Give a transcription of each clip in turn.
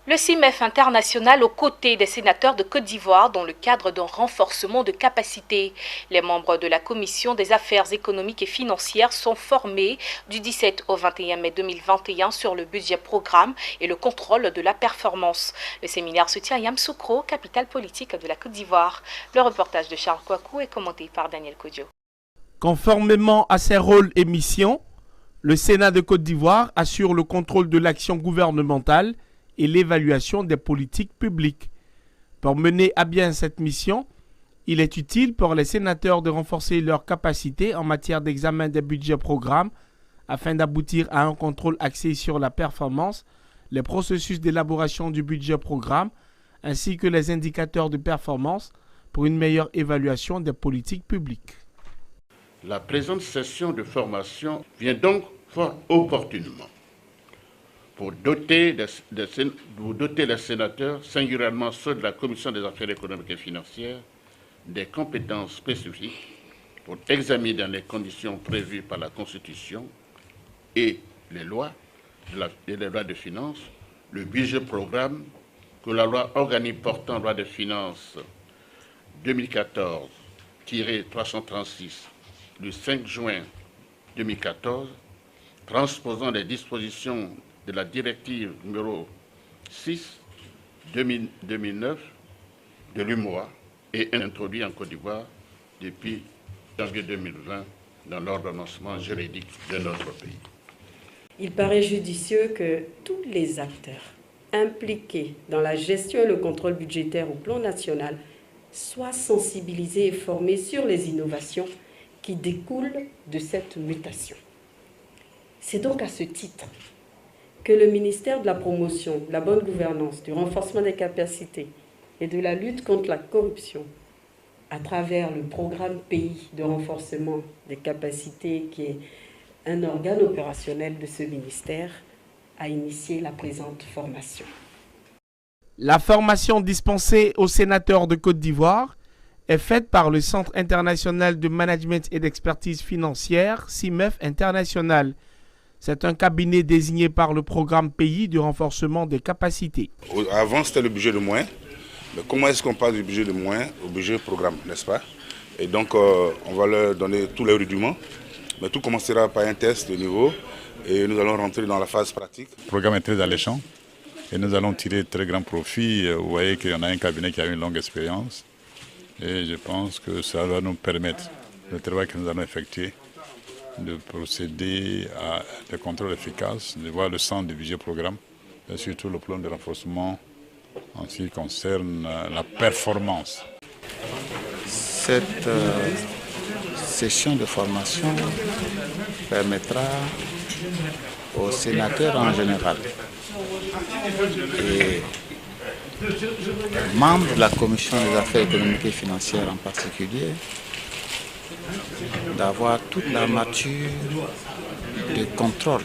Le CIMEF international aux côtés des sénateurs de Côte d'Ivoire dans le cadre d'un renforcement de capacités. Les membres de la Commission des affaires économiques et financières sont formés du 17 au 21 mai 2021 sur le budget programme et le contrôle de la performance. Le séminaire se tient à Yamoussoukro, capitale politique de la Côte d'Ivoire. Le reportage de Charles Kouakou est commenté par Daniel Kodjo. Conformément à ses rôles et missions, le Sénat de Côte d'Ivoire assure le contrôle de l'action gouvernementale et l'évaluation des politiques publiques. Pour mener à bien cette mission, il est utile pour les sénateurs de renforcer leurs capacités en matière d'examen des budgets programmes afin d'aboutir à un contrôle axé sur la performance, les processus d'élaboration du budget programme ainsi que les indicateurs de performance pour une meilleure évaluation des politiques publiques. La présente session de formation vient donc fort opportunément pour doter les sénateurs, singulièrement ceux de la Commission des affaires économiques et financières, des compétences spécifiques pour examiner dans les conditions prévues par la Constitution et les lois de finances, le budget programme que la loi organique portant loi de finances 2014-336 du 5 juin 2014, transposant les dispositions de la directive numéro 6/2009 de l'UMOA et introduit en Côte d'Ivoire depuis janvier 2020 dans l'ordonnancement juridique de notre pays. Il paraît judicieux que tous les acteurs impliqués dans la gestion et le contrôle budgétaire au plan national soient sensibilisés et formés sur les innovations qui découlent de cette mutation. C'est donc à ce titre que le ministère de la Promotion, de la bonne gouvernance, du renforcement des capacités et de la lutte contre la corruption, à travers le programme pays de renforcement des capacités, qui est un organe opérationnel de ce ministère, a initié la présente formation. La formation dispensée aux sénateurs de Côte d'Ivoire est faite par le Centre international de management et d'expertise financière, CIMEF International. C'est un cabinet désigné par le programme pays du renforcement des capacités. Avant, c'était le budget de moyens. Mais comment est-ce qu'on passe du budget de moyens au budget programme, n'est-ce pas? Et donc, on va leur donner tous les rudiments. Mais tout commencera par un test de niveau et nous allons rentrer dans la phase pratique. Le programme est très alléchant et nous allons tirer très grand profit. Vous voyez qu'il y en a un cabinet qui a une longue expérience et je pense que ça va nous permettre, le travail que nous allons effectuer, de procéder à des contrôles efficaces, de voir le sens du budget programme et surtout le plan de renforcement en ce qui concerne la performance. Cette session de formation permettra aux sénateurs en général et membres de la Commission des affaires économiques et financières en particulier d'avoir toute la nature de contrôle.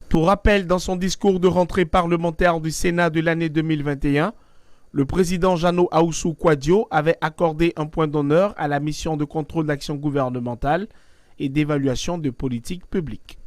Pour rappel, dans son discours de rentrée parlementaire du Sénat de l'année 2021, le président Jeannot Ahoussou Kouadio avait accordé un point d'honneur à la mission de contrôle d'action gouvernementale et d'évaluation de politique publique.